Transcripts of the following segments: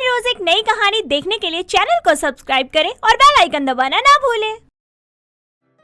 हर रोज एक नई कहानी देखने के लिए चैनल को सब्सक्राइब करें और बेल आइकन दबाना ना भूलें।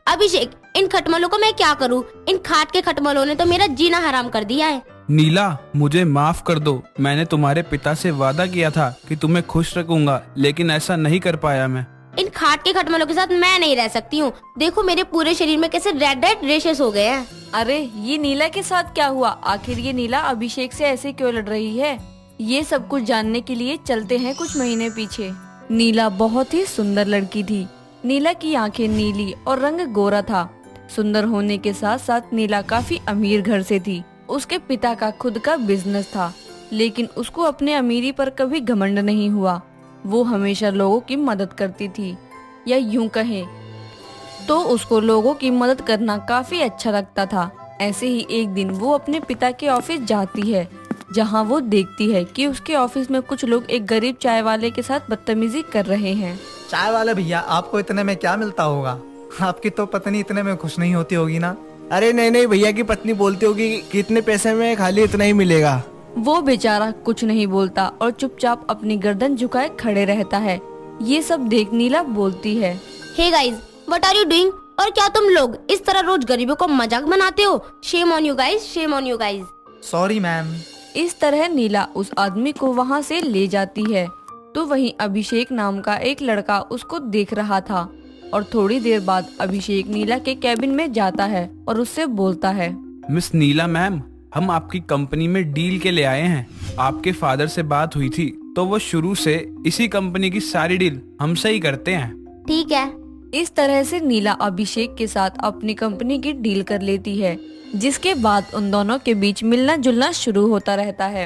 अभिषेक, इन खटमलों को मैं क्या करूं? इन खाट के खटमलों ने तो मेरा जीना हराम कर दिया है। नीला, मुझे माफ कर दो। मैंने तुम्हारे पिता से वादा किया था कि तुम्हें खुश रखूंगा, लेकिन ऐसा नहीं कर पाया मैं। इन खाट के खटमलों के साथ मैं नहीं रह सकती हूँ। देखो मेरे पूरे शरीर में कैसे रेड रेड रेशेस हो गए हैं। अरे ये नीला के साथ क्या हुआ? आखिर ये नीला अभिषेक से ऐसे क्यों लड़ रही है? ये सब कुछ जानने के लिए चलते हैं कुछ महीने पीछे। नीला बहुत ही सुंदर लड़की थी। नीला की आंखें नीली और रंग गोरा था। सुंदर होने के साथ साथ नीला काफी अमीर घर से थी। उसके पिता का खुद का बिजनेस था, लेकिन उसको अपने अमीरी पर कभी घमंड नहीं हुआ। वो हमेशा लोगों की मदद करती थी, या यूं कहें तो उसको लोगों की मदद करना काफी अच्छा लगता था। ऐसे ही एक दिन वो अपने पिता के ऑफिस जाती है, जहां वो देखती है कि उसके ऑफिस में कुछ लोग एक गरीब चाय वाले के साथ बदतमीजी कर रहे हैं। चाय वाले भैया, आपको इतने में क्या मिलता होगा? आपकी तो पत्नी इतने में खुश नहीं होती होगी ना? अरे नहीं नहीं, भैया की पत्नी बोलती होगी कि इतने पैसे में खाली इतना ही मिलेगा। वो बेचारा कुछ नहीं बोलता और चुपचाप अपनी गर्दन झुकाए खड़े रहता है। ये सब देख नीला बोलती है, hey guys, what are you doing? और क्या तुम लोग इस तरह रोज गरीबों को मजाक बनाते हो? Shame on you guys, shame on you guys. Sorry ma'am. इस तरह नीला उस आदमी को वहाँ से ले जाती है। तो वहीं अभिषेक नाम का एक लड़का उसको देख रहा था और थोड़ी देर बाद अभिषेक नीला के कैबिन में जाता है और उससे बोलता है, मिस नीला मैम, हम आपकी कंपनी में डील के लिए आए हैं। आपके फादर से बात हुई थी, तो वो शुरू से इसी कंपनी की सारी डील हमसे ही करते हैं। ठीक है। इस तरह से नीला अभिषेक के साथ अपनी कंपनी की डील कर लेती है, जिसके बाद उन दोनों के बीच मिलना जुलना शुरू होता रहता है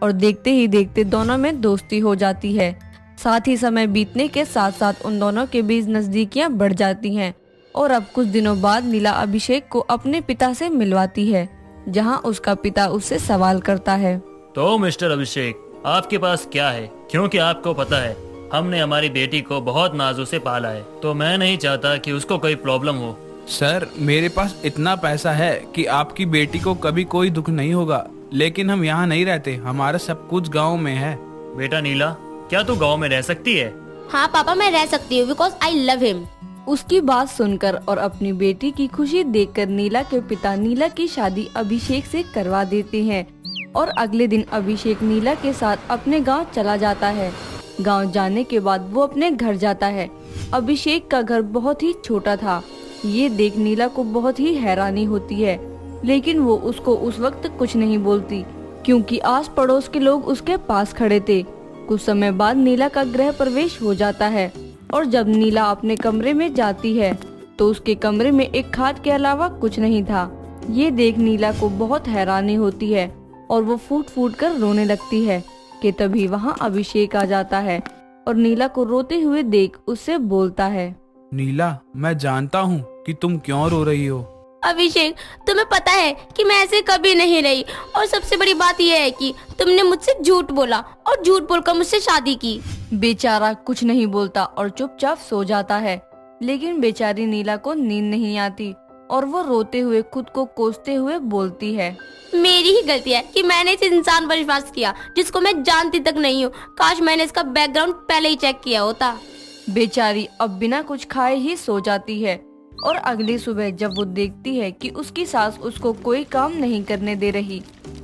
और देखते ही देखते दोनों में दोस्ती हो जाती है। साथ ही समय बीतने के साथ साथ उन दोनों के बीच नजदीकियां बढ़ जाती हैं और अब कुछ दिनों बाद नीला अभिषेक को अपने पिता से मिलवाती है, जहां उसका पिता उससे सवाल करता है, तो मिस्टर अभिषेक, आपके पास क्या है? क्योंकि आपको पता है हमने हमारी बेटी को बहुत नाजों से पाला है, तो मैं नहीं चाहता कि उसको कोई प्रॉब्लम हो। सर, मेरे पास इतना पैसा है कि आपकी बेटी को कभी कोई दुख नहीं होगा, लेकिन हम यहाँ नहीं रहते। हमारा सब कुछ गाँव में है। बेटा नीला, क्या तू गाँव में रह सकती है? हाँ पापा, मैं रह सकती हूँ बिकॉज आई लव हिम। उसकी बात सुनकर और अपनी बेटी की खुशी देखकर नीला के पिता नीला की शादी अभिषेक से करवा देते हैं और अगले दिन अभिषेक नीला के साथ अपने गांव चला जाता है। गांव जाने के बाद वो अपने घर जाता है। अभिषेक का घर बहुत ही छोटा था। ये देख नीला को बहुत ही हैरानी होती है, लेकिन वो उसको उस वक्त कुछ नहीं बोलती, क्योंकि आस पड़ोस के लोग उसके पास खड़े थे। कुछ समय बाद नीला का गृह प्रवेश हो जाता है और जब नीला अपने कमरे में जाती है तो उसके कमरे में एक खाट के अलावा कुछ नहीं था। ये देख नीला को बहुत हैरानी होती है और वो फूट फूट कर रोने लगती है कि तभी वहाँ अभिषेक आ जाता है और नीला को रोते हुए देख उससे बोलता है, नीला, मैं जानता हूँ कि तुम क्यों रो रही हो। अभिषेक, तुम्हें पता है कि मैं ऐसे कभी नहीं रही और सबसे बड़ी बात यह है कि तुमने मुझसे झूठ बोला और झूठ बोलकर मुझसे शादी की। बेचारा कुछ नहीं बोलता और चुपचाप सो जाता है, लेकिन बेचारी नीला को नींद नहीं आती और वो रोते हुए खुद को कोसते हुए बोलती है, मेरी ही गलती है कि मैंने इस इंसान पर विश्वास किया जिसको मैं जानती तक नहीं हूँ। काश मैंने इसका बैकग्राउंड पहले ही चेक किया होता। बेचारी अब बिना कुछ खाए ही सो जाती है और अगली सुबह जब वो देखती है कि उसकी सास उसको कोई काम नहीं करने दे रही,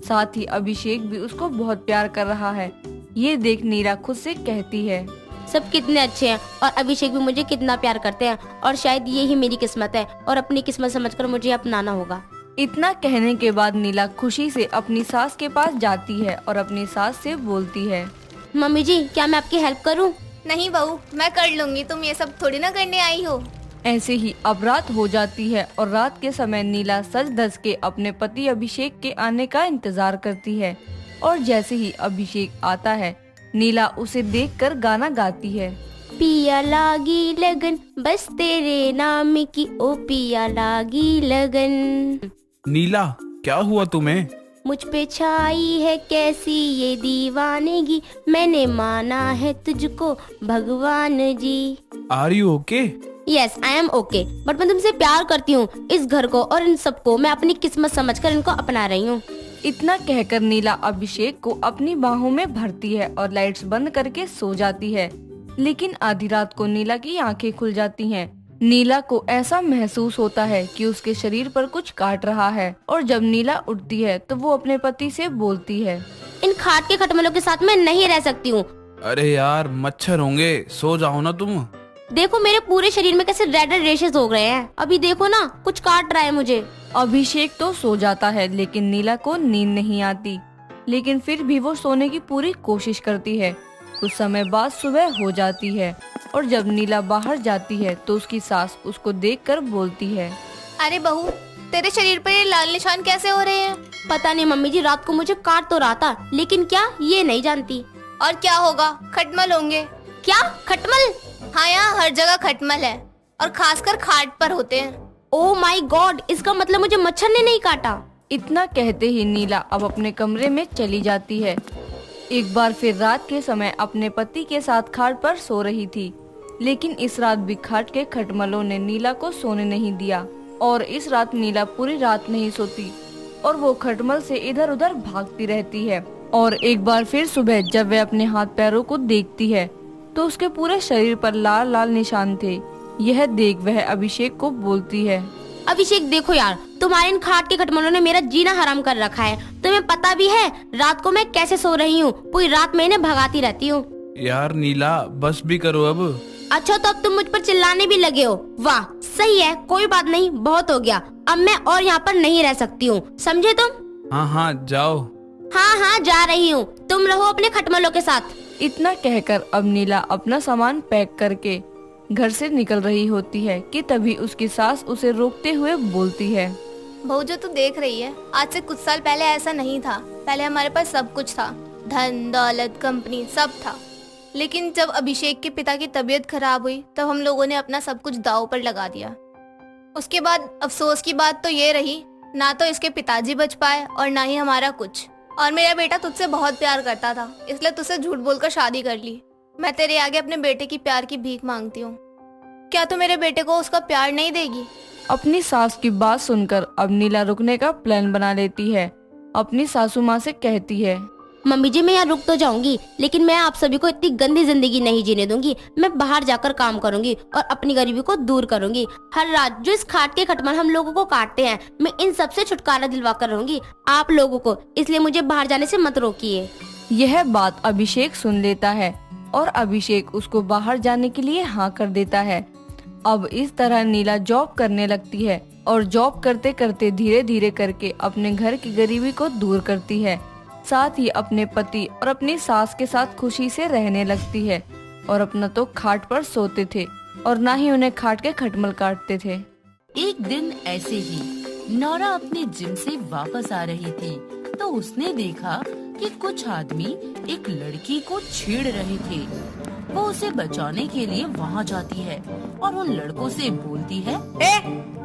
साथ ही अभिषेक भी उसको बहुत प्यार कर रहा है, ये देख नीला खुद से कहती है, सब कितने अच्छे हैं और अभिषेक भी मुझे कितना प्यार करते हैं और शायद ये ही मेरी किस्मत है और अपनी किस्मत समझकर मुझे अपनाना होगा। इतना कहने के बाद नीला खुशी से अपनी सास के पास जाती है और अपनी सास से बोलती है, मम्मी जी, क्या मैं आपकी हेल्प करूं? नहीं बहू, मैं कर लूंगी, तुम ये सब थोड़ी ना करने आई हो। ऐसे ही अब रात हो जाती है और रात के समय नीला सज धज के अपने पति अभिषेक के आने का इंतजार करती है और जैसे ही अभिषेक आता है नीला उसे देखकर गाना गाती है, पिया लागी लगन बस तेरे नाम की, ओ पिया लागी लगन। नीला, क्या हुआ तुम्हें? मुझ पे छाई है कैसी ये दीवानगी, मैंने माना है तुझको भगवान जी। Are you okay? Yes, I am okay, but मैं तुमसे प्यार करती हूँ। इस घर को और इन सबको मैं अपनी किस्मत समझकर इनको अपना रही हूँ। इतना कहकर नीला अभिषेक को अपनी बाहों में भरती है और लाइट्स बंद करके सो जाती है। लेकिन आधी रात को नीला की आंखें खुल जाती हैं। नीला को ऐसा महसूस होता है कि उसके शरीर पर कुछ काट रहा है और जब नीला उठती है तो वो अपने पति से बोलती है, इन खाट के खटमलों के साथ मैं नहीं रह सकती हूँ। अरे यार मच्छर होंगे, सो जाओ ना तुम। देखो मेरे पूरे शरीर में कैसे रेड रेशेस हो गए हैं। अभी देखो ना, कुछ काट रहा है मुझे। अभिषेक तो सो जाता है लेकिन नीला को नींद नहीं आती। लेकिन फिर भी वो सोने की पूरी कोशिश करती है। कुछ समय बाद सुबह हो जाती है और जब नीला बाहर जाती है तो उसकी सास उसको देखकर बोलती है, अरे बहू, तेरे शरीर पर ये लाल निशान कैसे हो रहे हैं? पता नहीं मम्मी जी, रात को मुझे काट तो रहा था, लेकिन क्या ये नहीं जानती। और क्या होगा? खटमल होंगे। क्या खटमल? हाँ, यहाँ हर जगह खटमल है और खासकर खाट पर होते हैं। ओह माय गॉड, इसका मतलब मुझे मच्छर ने नहीं काटा। इतना कहते ही नीला अब अपने कमरे में चली जाती है। एक बार फिर रात के समय अपने पति के साथ खाट पर सो रही थी, लेकिन इस रात भी खाट के खटमलों ने नीला को सोने नहीं दिया और इस रात नीला पूरी रात नहीं सोती और वो खटमल से इधर उधर भागती रहती है। और एक बार फिर सुबह जब वह अपने हाथ पैरों को देखती है तो उसके पूरे शरीर पर लाल लाल निशान थे। यह देख वह अभिषेक को बोलती है, अभिषेक देखो यार, तुम्हारे इन खाट के खटमलों ने मेरा जीना हराम कर रखा है। तुम्हें पता भी है रात को मैं कैसे सो रही हूँ? पूरी रात मैं इन्हें भगाती रहती हूँ। यार नीला बस भी करो अब। अच्छा तो अब तुम मुझ पर चिल्लाने भी लगे हो? वाह, सही है, कोई बात नहीं, बहुत हो गया। अब मैं और यहाँ पर नहीं रह सकती हूँ, समझे तुम? हाँ हाँ जाओ। हाँ हाँ जा रही हूँ, तुम रहो अपने खटमलों के साथ। इतना कहकर अब नीला अपना सामान पैक करके घर से निकल रही होती है कि तभी उसकी सास उसे रोकते हुए बोलती है, बहू, जो तू देख रही है, आज से कुछ साल पहले ऐसा नहीं था। पहले हमारे पास सब कुछ था, धन दौलत, कंपनी, सब था। लेकिन जब अभिषेक के पिता की तबीयत खराब हुई तब हम लोगों ने अपना सब कुछ दांव पर लगा दिया। उसके बाद अफसोस की बात तो ये रही, ना तो इसके पिताजी बच पाए और ना ही हमारा कुछ। और मेरा बेटा तुझसे बहुत प्यार करता था, इसलिए तुझसे झूठ बोलकर शादी कर ली। मैं तेरे आगे अपने बेटे की प्यार की भीख मांगती हूँ। क्या तू मेरे बेटे को उसका प्यार नहीं देगी? अपनी सास की बात सुनकर अब नीला रुकने का प्लान बना लेती है। अपनी सासू माँ से कहती है, मम्मी जी मैं यहाँ रुक तो जाऊंगी, लेकिन मैं आप सभी को इतनी गंदी जिंदगी नहीं जीने दूंगी। मैं बाहर जाकर काम करूंगी और अपनी गरीबी को दूर करूंगी। हर रात जो इस खाट के खटमल हम लोगों को काटते हैं, मैं इन सब से छुटकारा दिलवा कर रहूंगी आप लोगों को, इसलिए मुझे बाहर जाने से मत रोकिए। यह बात अभिषेक सुन लेता है और अभिषेक उसको बाहर जाने के लिए हाँ कर देता है। अब इस तरह नीला जॉब करने लगती है और जॉब करते करते धीरे धीरे करके अपने घर की गरीबी को दूर करती है। साथ ही अपने पति और अपनी सास के साथ खुशी से रहने लगती है और अपना तो खाट पर सोते थे और ना ही उन्हें खाट के खटमल काटते थे। एक दिन ऐसे ही नौरा अपने जिम से वापस आ रही थी तो उसने देखा कि कुछ आदमी एक लड़की को छेड़ रहे थे। वो उसे बचाने के लिए वहाँ जाती है और उन लड़कों से बोलती है,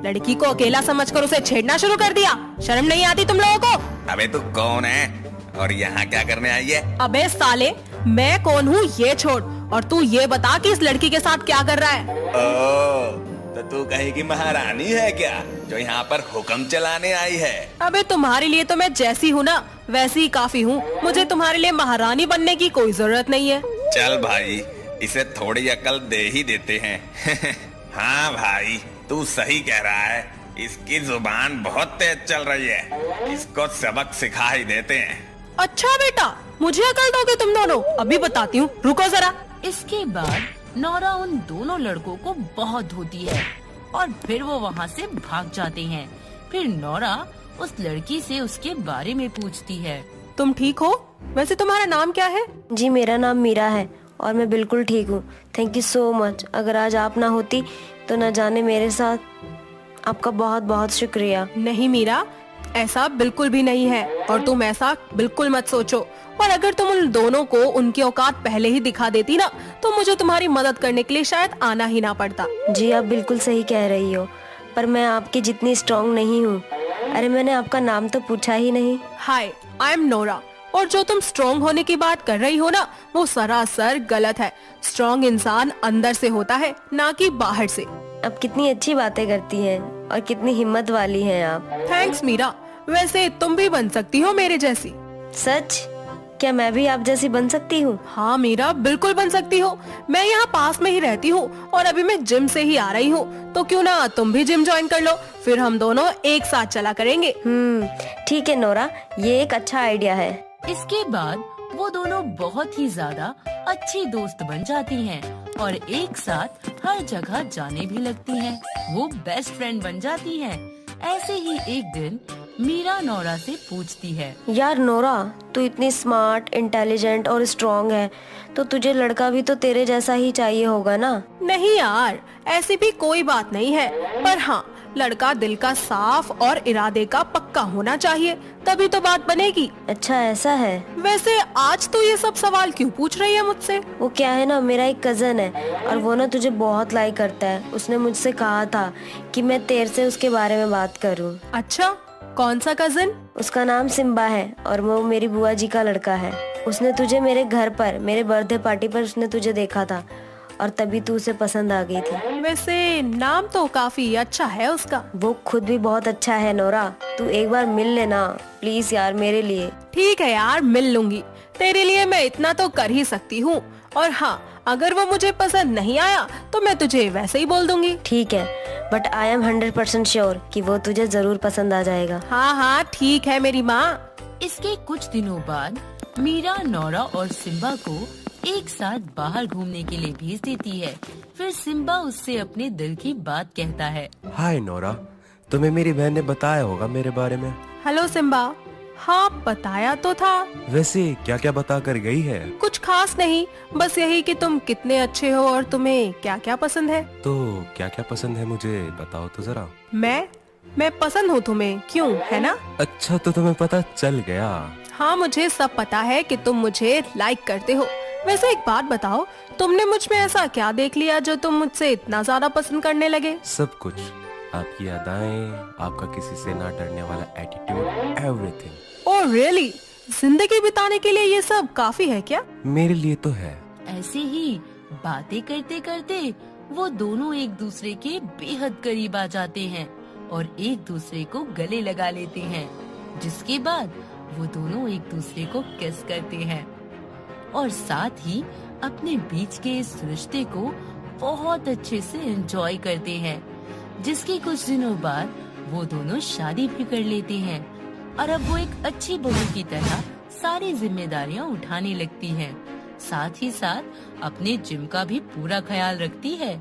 लड़की को अकेला समझकर उसे छेड़ना शुरू कर दिया, शर्म नहीं आती तुम लोगों को? अबे तू कौन है और यहाँ क्या करने आई है? अबे साले, मैं कौन हूँ ये छोड़ और तू ये बता कि इस लड़की के साथ क्या कर रहा है? ओ, तो तू कहीं की महारानी है क्या जो यहाँ पर हुक्म चलाने आई है? अबे तुम्हारे लिए तो मैं जैसी हूँ ना वैसी ही काफी हूँ, मुझे तुम्हारे लिए महारानी बनने की कोई जरूरत नहीं है। चल भाई, इसे थोड़ी अकल दे ही देते हैं। हाँ भाई, तू सही कह रहा है, इसकी जुबान बहुत तेज चल रही है, इसको सबक सिखा ही देते हैं। अच्छा बेटा, मुझे अकल दोगे तुम दोनों? अभी बताती हूँ, रुको जरा। इसके बाद नौरा उन दोनों लड़कों को बहुत धोती है और फिर वो वहाँ से भाग जाते हैं। फिर नौरा उस लड़की से उसके बारे में पूछती है, तुम ठीक हो? वैसे तुम्हारा नाम क्या है? जी मेरा नाम मीरा है और मैं बिल्कुल ठीक हूँ, थैंक यू सो मच। अगर आज आप ना होती तो न जाने मेरे साथ। आपका बहुत बहुत शुक्रिया। नहीं मीरा, ऐसा बिल्कुल भी नहीं है और तुम ऐसा बिल्कुल मत सोचो। और अगर तुम उन दोनों को उनकी औकात पहले ही दिखा देती ना तो मुझे तुम्हारी मदद करने के लिए शायद आना ही ना पड़ता। जी आप बिल्कुल सही कह रही हो, पर मैं आपकी जितनी स्ट्रॉन्ग नहीं हूँ। अरे मैंने आपका नाम तो पूछा ही नहीं। हाय, आई एम नोरा। और जो तुम स्ट्रॉन्ग होने की बात कर रही हो ना, वो सरासर गलत है। स्ट्रॉन्ग इंसान अंदर से होता है, ना कि बाहर से। आप कितनी अच्छी बातें करती हैं और कितनी हिम्मत वाली हैं आप। थैंक्स मीरा, वैसे तुम भी बन सकती हो मेरे जैसी। सच? क्या मैं भी आप जैसी बन सकती हूँ? हाँ मीरा, बिल्कुल बन सकती हो। मैं यहाँ पास में ही रहती हूँ और अभी मैं जिम से ही आ रही हूँ, तो क्यों ना तुम भी जिम ज्वाइन कर लो, फिर हम दोनों एक साथ चला करेंगे। ठीक है नोरा, ये एक अच्छा आइडिया है। इसके बाद वो दोनों बहुत ही ज्यादा अच्छी दोस्त बन जाती हैं और एक साथ हर जगह जाने भी लगती हैं। वो बेस्ट फ्रेंड बन जाती हैं। ऐसे ही एक दिन मीरा नोरा से पूछती है, यार नोरा, तू इतनी स्मार्ट, इंटेलिजेंट और स्ट्रॉन्ग है, तो तुझे लड़का भी तो तेरे जैसा ही चाहिए होगा ना? नहीं यार, ऐसी भी कोई बात नहीं है, पर हाँ, लड़का दिल का साफ और इरादे का पक्का होना चाहिए, तभी तो बात बनेगी। अच्छा ऐसा है? वैसे आज तो ये सब सवाल क्यों पूछ रही है मुझसे? वो क्या है ना, मेरा एक कजन है और वो ना तुझे बहुत लाइक करता है। उसने मुझसे कहा था कि मैं तेरे से उसके बारे में बात करूं। अच्छा, कौन सा कजन? उसका नाम सिम्बा है और वो मेरी बुआ जी का लड़का है। उसने तुझे मेरे घर पर, मेरे बर्थडे पार्टी पर उसने तुझे देखा था और तभी तू उसे पसंद आ गई थी। वैसे नाम तो काफी अच्छा है उसका। वो खुद भी बहुत अच्छा है नोरा, तू एक बार मिल लेना प्लीज यार मेरे लिए। ठीक है यार, मिल लूंगी। तेरे लिए मैं इतना तो कर ही सकती हूँ। और हाँ, अगर वो मुझे पसंद नहीं आया तो मैं तुझे वैसे ही बोल दूंगी। ठीक है, बट आई एम 100% श्योर कि वो तुझे जरूर पसंद आ जाएगा। हाँ हाँ ठीक है मेरी माँ। इसके कुछ दिनों बाद मीरा नोरा और सिम्बा को एक साथ बाहर घूमने के लिए भेज देती है। फिर सिम्बा उससे अपने दिल की बात कहता है। हाय नोरा, तुम्हें मेरी बहन ने बताया होगा मेरे बारे में। Hello Simba. हाँ बताया तो था। वैसे क्या क्या बता कर गई है? कुछ खास नहीं, बस यही कि तुम कितने अच्छे हो और तुम्हें क्या क्या पसंद है। तो क्या क्या पसंद है मुझे बताओ तो जरा। मैं पसंद हूँ तुम्हें, क्यों, है ना? अच्छा, तो तुम्हें पता चल गया। हाँ, मुझे सब पता है कि तुम मुझे लाइक करते हो। वैसे एक बात बताओ, तुमने मुझ में ऐसा क्या देख लिया जो तुम मुझसे इतना ज्यादा पसंद करने लगे? सब कुछ, आपकी अदाएं, आपका किसी से ना डरने वाला एटीट्यूड, एवरीथिंग। Oh really? जिंदगी बिताने के लिए ये सब काफी है क्या? मेरे लिए तो है। ऐसे ही बातें करते करते वो दोनों एक दूसरे के बेहद करीब आ जाते हैं और एक दूसरे को गले लगा लेते हैं, जिसके बाद वो दोनों एक दूसरे को किस करते हैं और साथ ही अपने बीच के इस रिश्ते को बहुत अच्छे से एंजॉय करते हैं। जिसके कुछ दिनों बाद वो दोनों शादी भी कर लेते हैं और अब वो एक अच्छी बहू की तरह सारी जिम्मेदारियां उठाने लगती हैं। साथ ही साथ अपने जिम का भी पूरा ख्याल रखती है।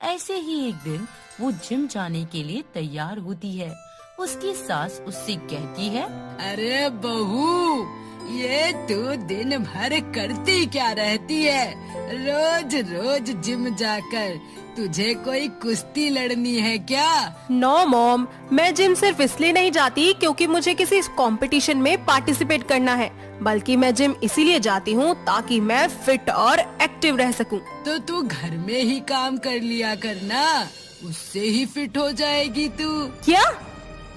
ऐसे ही एक दिन वो जिम जाने के लिए तैयार होती है। उसकी सास उससे कहती है, अरे बहू, ये तू दिन भर करती क्या रहती है? रोज रोज जिम जाकर तुझे कोई कुश्ती लड़नी है क्या? नो मॉम, मैं जिम सिर्फ इसलिए नहीं जाती क्योंकि मुझे किसी कंपटीशन में पार्टिसिपेट करना है, बल्कि मैं जिम इसीलिए जाती हूँ ताकि मैं फिट और एक्टिव रह सकूँ। तो तू घर में ही काम कर लिया करना, उससे ही फिट हो जाएगी तू। क्या?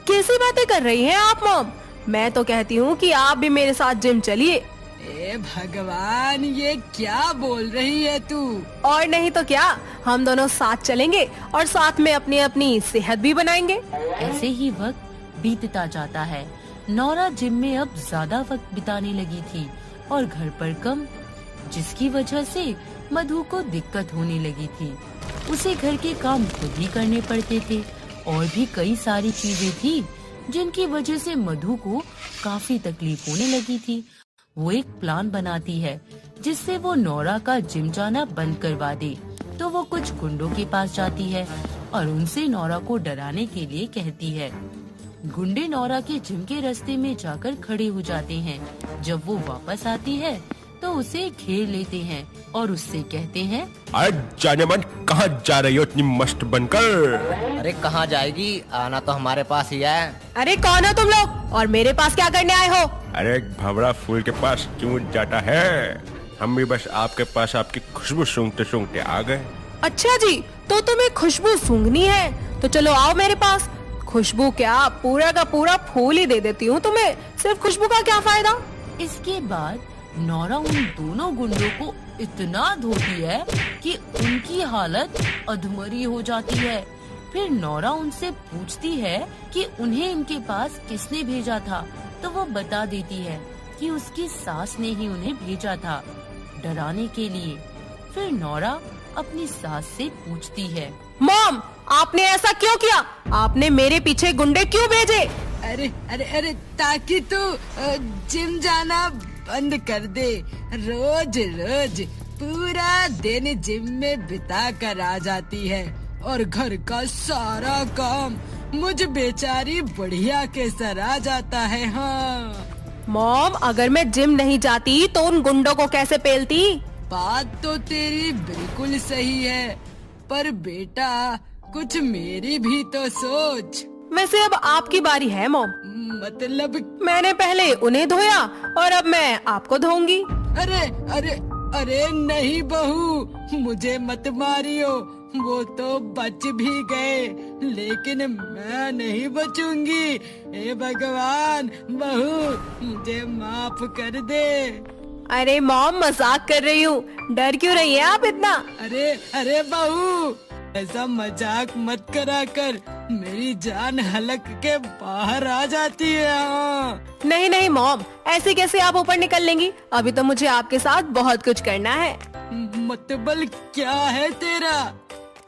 कैसी बातें कर रही हैं आप मॉम? मैं तो कहती हूँ कि आप भी मेरे साथ जिम चलिए। ए भगवान, ये क्या बोल रही है तू? और नहीं तो क्या, हम दोनों साथ चलेंगे और साथ में अपनी अपनी सेहत भी बनाएंगे। ऐसे ही वक्त बीतता जाता है। नोरा जिम में अब ज्यादा वक्त बिताने लगी थी और घर पर कम, जिसकी वजह से मधु को दिक्कत होने लगी थी। उसे घर के काम खुद ही करने पड़ते थे और भी कई सारी चीजें थी जिनकी वजह से मधु को काफी तकलीफ होने लगी थी। वो एक प्लान बनाती है जिससे वो नोरा का जिम जाना बंद करवा दे। तो वो कुछ गुंडों के पास जाती है और उनसे नोरा को डराने के लिए कहती है। गुंडे नोरा के जिम के रास्ते में जाकर खड़े हो जाते हैं। जब वो वापस आती है तो उसे घेर लेते हैं और उससे कहते हैं, अरे जाने मन, कहाँ जा रही हो इतनी मस्त बनकर? अरे कहाँ जाएगी, आना तो हमारे पास ही है। अरे कौन हो तुम लोग और मेरे पास क्या करने आए हो? अरे भंवरा फूल के पास क्यों जाता है? हम भी बस आपके पास आपकी खुशबू सूंघते सूंघते आ गए। अच्छा जी, तो तुम्हें खुशबू सूंघनी है तो चलो आओ मेरे पास। खुशबू क्या, पूरा का पूरा फूल ही दे देती हूँ तुम्हें, सिर्फ खुशबू का क्या फायदा? इसके बाद नोरा उन दोनों गुंडों को इतना धोती है कि उनकी हालत अधमरी हो जाती है। फिर नौरा उनसे पूछती है कि उन्हें इनके पास किसने भेजा था, तो वो बता देती है कि उसकी सास ने ही उन्हें भेजा था डराने के लिए। फिर नौरा अपनी सास से पूछती है, मॉम, आपने ऐसा क्यों किया? आपने मेरे पीछे गुंडे क्यों भेजे? अरे अरे अरे ताकि तू जिम जाना बंद कर दे। रोज रोज पूरा दिन जिम में बिता कर आ जाती है और घर का सारा काम मुझ बेचारी बढ़िया के सर आ जाता है। हाँ मॉम, अगर मैं जिम नहीं जाती तो उन गुंडों को कैसे पेलती? बात तो तेरी बिल्कुल सही है, पर बेटा कुछ मेरी भी तो सोच। वैसे अब आपकी बारी है मॉम। मतलब? मैंने पहले उन्हें धोया और अब मैं आपको धोऊंगी। अरे अरे अरे नहीं बहू, मुझे मत मारियो, वो तो बच भी गए लेकिन मैं नहीं बचूंगी। हे भगवान, बहू मुझे माफ कर दे। अरे मॉम, मजाक कर रही हूँ, डर क्यों रही है आप इतना? अरे अरे बहू, ऐसा मजाक मत करा कर, मेरी जान हलक के बाहर आ जाती है। हाँ। नहीं नहीं मॉम, ऐसे कैसे आप ऊपर निकल लेंगी? अभी तो मुझे आपके साथ बहुत कुछ करना है। मतलब क्या है तेरा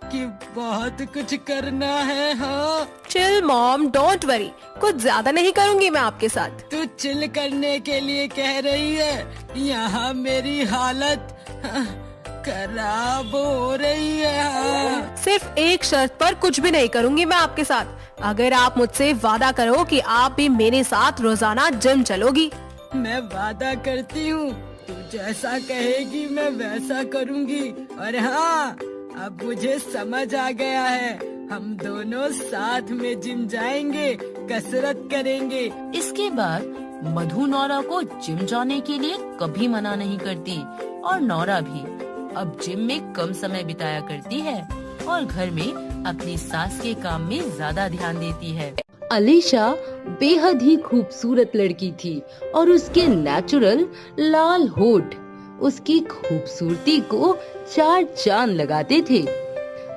कि बहुत कुछ करना है? हाँ। चिल मॉम, डोंट वरी, कुछ ज्यादा नहीं करूँगी मैं आपके साथ। तू चिल करने के लिए कह रही है? यहाँ मेरी हालत खराब हो रही है। सिर्फ एक शर्त पर कुछ भी नहीं करूँगी मैं आपके साथ। अगर आप मुझसे वादा करो कि आप भी मेरे साथ रोजाना जिम चलोगी। मैं वादा करती हूँ, तू जैसा कहेगी मैं वैसा करूँगी। और हाँ, अब मुझे समझ आ गया है, हम दोनों साथ में जिम जाएंगे, कसरत करेंगे। इसके बाद मधु नौरा को जिम जाने के लिए कभी मना नहीं करती और नौरा भी अब जिम में कम समय बिताया करती है और घर में अपनी सास के काम में ज्यादा ध्यान देती है। अलीशा बेहद ही खूबसूरत लड़की थी और उसके नेचुरल लाल होठ उसकी खूबसूरती को चार चांद लगाते थे,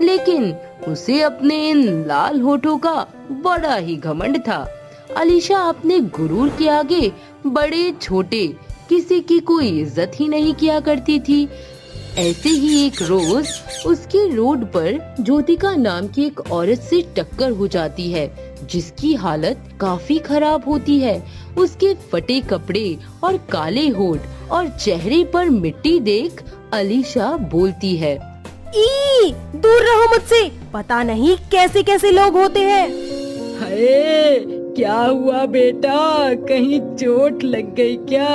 लेकिन उसे अपने इन लाल होठों का बड़ा ही घमंड था। अलीशा अपने गुरूर के आगे बड़े छोटे किसी की कोई इज्जत ही नहीं किया करती थी। ऐसे ही एक रोज उसकी रोड पर ज्योतिका नाम की एक औरत से टक्कर हो जाती है, जिसकी हालत काफी खराब होती है। उसके फटे कपड़े और काले होठ और चेहरे पर मिट्टी देख अलीशा बोलती है, ई, दूर रहो मुझसे, पता नहीं कैसे कैसे लोग होते हैं। हाय, क्या हुआ बेटा, कहीं चोट लग गई क्या?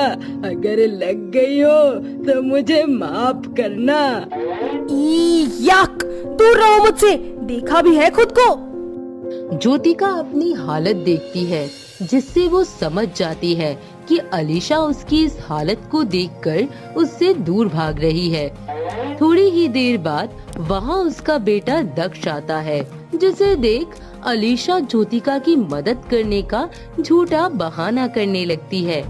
अगर लग गई हो तो मुझे माफ करना। याक, दूर रहो मुझसे, देखा भी है खुद को। ज्योतिका अपनी हालत देखती है, जिससे वो समझ जाती है कि अलीशा उसकी इस हालत को देखकर उससे दूर भाग रही है। थोड़ी ही देर बाद वहाँ उसका बेटा दक्ष आता है, जिसे देख अलीशा ज्योतिका की मदद करने का झूठा बहाना करने लगती है।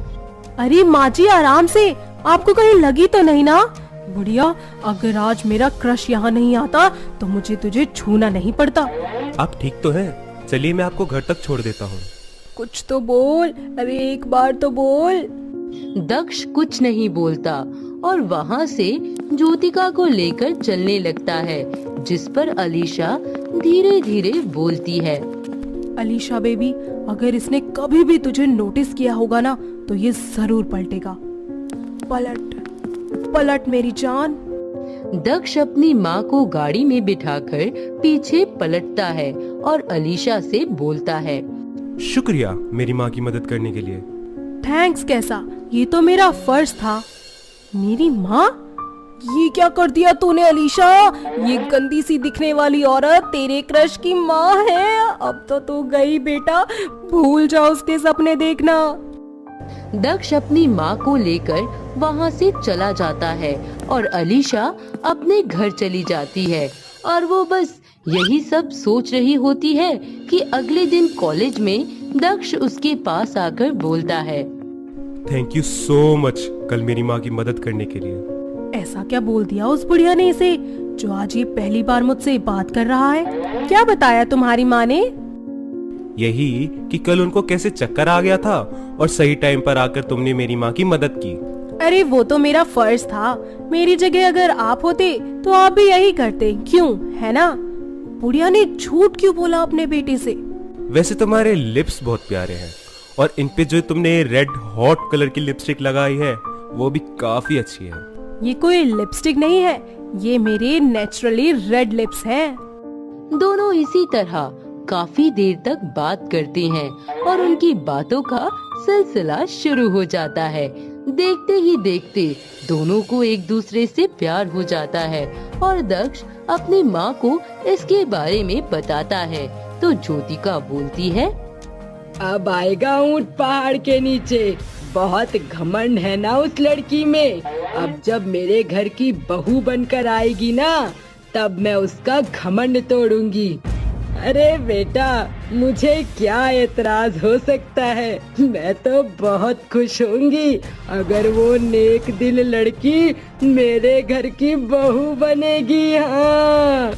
अरे माँ जी, आराम से, आपको कहीं लगी तो नहीं ना? बुढ़िया, अगर आज मेरा क्रश यहाँ नहीं आता तो मुझे तुझे छूना नहीं पड़ता। आप ठीक तो हैं? चलिए मैं आपको घर तक छोड़ देता हूँ। कुछ तो बोल, अरे एक बार तो बोल। दक्ष कुछ नहीं बोलता और वहाँ से ज्योतिका को लेकर चलने लगता है, जिस पर अलीशा धीरे धीरे बोलती है, अलीशा बेबी, अगर इसने कभी भी तुझे नोटिस किया होगा ना तो ये जरूर पलटेगा। पलट पलट मेरी जान। दक्ष अपनी माँ को गाड़ी में बिठाकर पीछे पलटता है और अलीशा से बोलता है, शुक्रिया मेरी माँ की मदद करने के लिए। थैंक्स कैसा, ये तो मेरा फर्ज था। मेरी माँ? ये क्या कर दिया तूने अलीशा? ये गंदी सी दिखने वाली औरत तेरे क्रश की माँ है। अब तो तू गई बेटा, भूल जा उसके सपने देखना। दक्ष अपनी माँ को लेकर वहाँ से चला जाता है और अलीशा अपने घर चली जाती है और वो बस यही सब सोच रही होती है कि अगले दिन कॉलेज में दक्ष उसके पास आकर बोलता है, थैंक यू सो मच कल मेरी माँ की मदद करने के लिए। ऐसा क्या बोल दिया उस बुढ़िया ने इसे, जो आज ये पहली बार मुझसे बात कर रहा है? क्या बताया तुम्हारी माँ ने? यही कि कल उनको कैसे चक्कर आ गया था और सही टाइम पर आकर तुमने मेरी माँ की मदद की। अरे वो तो मेरा फर्ज था। मेरी जगह अगर आप होते तो आप भी यही करते, क्यों, है ना? बुढ़िया ने झूठ क्यों बोला अपने बेटे से? वैसे तुम्हारे लिप्स बहुत प्यारे हैं और इन पे जो तुमने रेड हॉट कलर की लिपस्टिक लगाई है वो भी काफी अच्छी है। ये कोई लिपस्टिक नहीं है, ये मेरे नेचुरली रेड लिप्स हैं। दोनों इसी तरह काफी देर तक बात करते हैं और उनकी बातों का सिलसिला शुरू हो जाता है। देखते ही देखते दोनों को एक दूसरे से प्यार हो जाता है और दक्ष अपनी माँ को इसके बारे में बताता है तो ज्योतिका बोलती है, अब आएगा ऊंट पहाड़ के नीचे। बहुत घमंड है ना उस लड़की में। अब जब मेरे घर की बहू बनकर आएगी ना, तब मैं उसका घमंड तोड़ूंगी। अरे बेटा, मुझे क्या एतराज हो सकता है? मैं तो बहुत खुश होंगी अगर वो नेक दिल लड़की मेरे घर की बहू बनेगी। हाँ।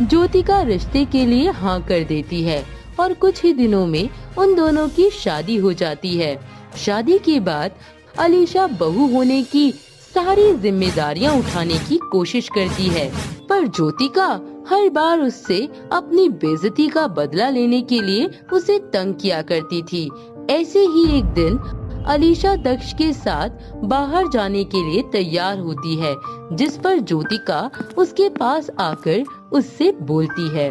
ज्योतिका रिश्ते के लिए हाँ कर देती है और कुछ ही दिनों में उन दोनों की शादी हो जाती है। शादी के बाद अलीशा बहू होने की सारी जिम्मेदारियां उठाने की कोशिश करती है, पर ज्योतिका हर बार उससे अपनी बेइज्जती का बदला लेने के लिए उसे तंग किया करती थी। ऐसे ही एक दिन अलीशा दक्ष के साथ बाहर जाने के लिए तैयार होती है, जिस पर ज्योतिका उसके पास आकर उससे बोलती है,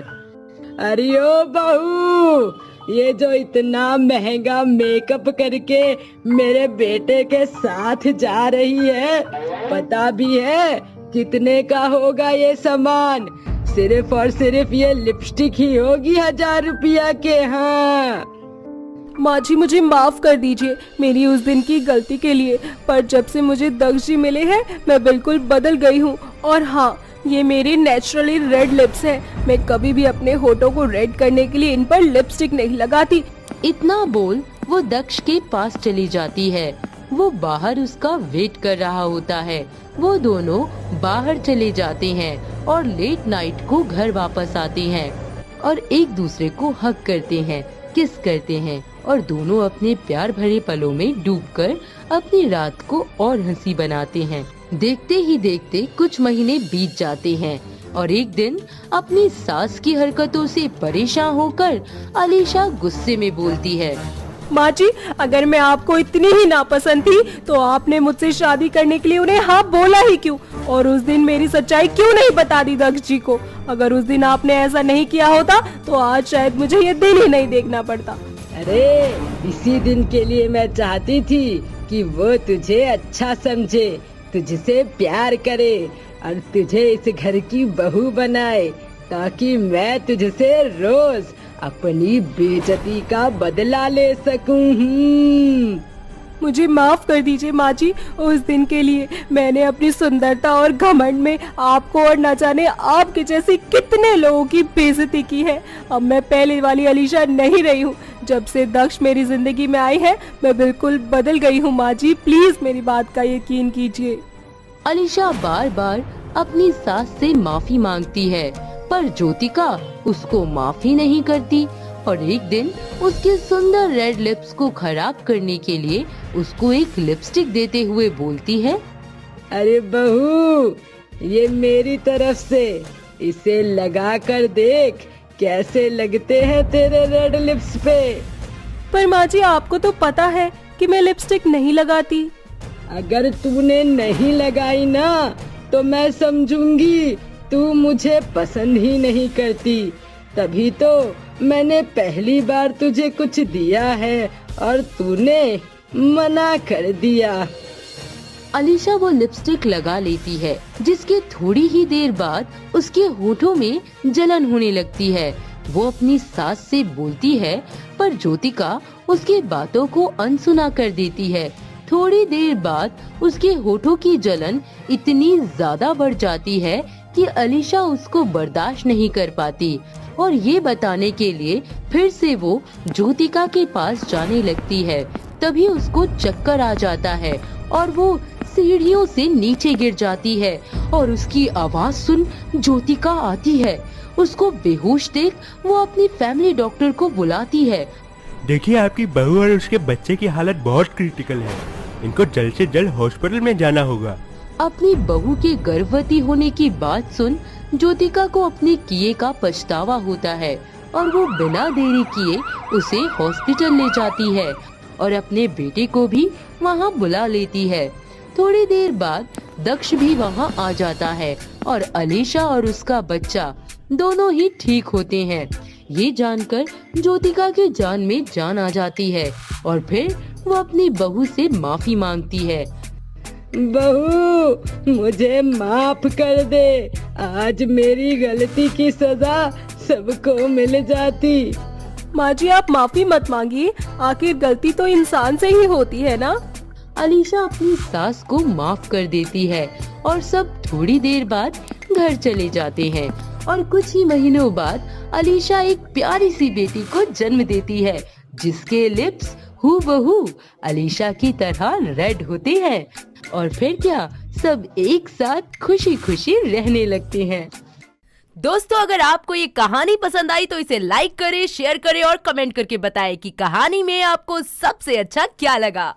अरे ओ बहू, ये जो इतना महंगा मेकअप करके मेरे बेटे के साथ जा रही है, पता भी है कितने का होगा ये सामान? सिर्फ और सिर्फ ये लिपस्टिक ही होगी 1000 रुपया के। हाँ माँ जी, मुझे माफ कर दीजिए मेरी उस दिन की गलती के लिए, पर जब से मुझे दक्ष जी मिले हैं मैं बिल्कुल बदल गई हूँ। और हाँ, ये मेरे नेचुरली रेड लिप्स हैं। मैं कभी भी अपने होठों को रेड करने के लिए इन पर लिपस्टिक नहीं लगाती। इतना बोल वो दक्ष के पास चली जाती है। वो बाहर उसका वेट कर रहा होता है। वो दोनों बाहर चले जाते हैं और लेट नाइट को घर वापस आते हैं और एक दूसरे को हग करते हैं, किस करते हैं और दोनों अपने प्यार भरे पलों में डूबकर अपनी रात को और हंसी बनाते हैं। देखते ही देखते कुछ महीने बीत जाते हैं और एक दिन अपनी सास की हरकतों से परेशान होकर अलीशा गुस्से में बोलती है, माँ जी, अगर मैं आपको इतनी ही नापसंद थी तो आपने मुझसे शादी करने के लिए उन्हें हाँ बोला ही क्यों? और उस दिन मेरी सच्चाई क्यों नहीं बता दी दक्ष जी को? अगर उस दिन आपने ऐसा नहीं किया होता तो आज शायद मुझे ये दिन ही नहीं देखना पड़ता। अरे इसी दिन के लिए मैं चाहती थी कि वो तुझे अच्छा समझे, तुझसे प्यार करे और तुझे इस घर की बहू बनाए, ताकि मैं तुझसे रोज अपनी बेइज्जती का बदला ले सकूं। मुझे माफ कर दीजिए माँ जी, उस दिन के लिए मैंने अपनी सुंदरता और घमंड में आपको और न जाने आपके जैसे कितने लोगों की बेइज्जती की है। अब मैं पहले वाली अलीशा नहीं रही हूँ। जब से दक्ष मेरी जिंदगी में आई है मैं बिल्कुल बदल गई हूँ। माँ जी, प्लीज मेरी बात का यकीन कीजिए। अलीशा बार बार अपनी सास से माफी मांगती है, पर ज्योतिका उसको माफी नहीं करती और एक दिन उसके सुंदर रेड लिप्स को खराब करने के लिए उसको एक लिपस्टिक देते हुए बोलती है, अरे बहू, ये मेरी तरफ से, इसे लगा कर देख कैसे लगते हैं तेरे रेड लिप्स पे। पर माँ जी, आपको तो पता है कि मैं लिपस्टिक नहीं लगाती। अगर तूने नहीं लगाई ना तो मैं समझूंगी तू मुझे पसंद ही नहीं करती। तभी तो मैंने पहली बार तुझे कुछ दिया है और तूने मना कर दिया। अलीशा वो लिपस्टिक लगा लेती है, जिसके थोड़ी ही देर बाद उसके होठों में जलन होने लगती है। वो अपनी सास से बोलती है, पर ज्योतिका उसकी बातों को अनसुना कर देती है। थोड़ी देर बाद उसके होठों की जलन इतनी ज्यादा बढ़ जाती है कि अलीशा उसको बर्दाश्त नहीं कर पाती और ये बताने के लिए फिर से वो ज्योतिका के पास जाने लगती है। तभी उसको चक्कर आ जाता है और वो सीढ़ियों से नीचे गिर जाती है और उसकी आवाज सुन ज्योतिका आती है। उसको बेहोश देख वो अपनी फैमिली डॉक्टर को बुलाती है। देखिए, आपकी बहू और उसके बच्चे की हालत बहुत क्रिटिकल है। इनको जल्द से जल्द हॉस्पिटल में जाना होगा। अपनी बहू के गर्भवती होने की बात सुन ज्योतिका को अपने किए का पछतावा होता है और वो बिना देरी किए उसे हॉस्पिटल ले जाती है और अपने बेटे को भी वहाँ बुला लेती है। थोड़ी देर बाद दक्ष भी वहाँ आ जाता है और अलीशा और उसका बच्चा दोनों ही ठीक होते हैं। ये जानकर ज्योतिका के जान में जान आ जाती है और फिर वो अपनी बहू से माफी मांगती है। बहू, मुझे माफ कर दे। आज मेरी गलती की सजा सबको मिल जाती। माँ जी, आप माफी मत मांगिए, आखिर गलती तो इंसान से ही होती है ना। अलीशा अपनी सास को माफ कर देती है और सब थोड़ी देर बाद घर चले जाते हैं और कुछ ही महीनों बाद अलीशा एक प्यारी सी बेटी को जन्म देती है जिसके लिप्स हूबहू अलीशा की तरह रेड होते हैं। और फिर क्या, सब एक साथ खुशी खुशी रहने लगते हैं। दोस्तों, अगर आपको ये कहानी पसंद आई तो इसे लाइक करें, शेयर करें और कमेंट करके बताएं कि कहानी में आपको सबसे अच्छा क्या लगा।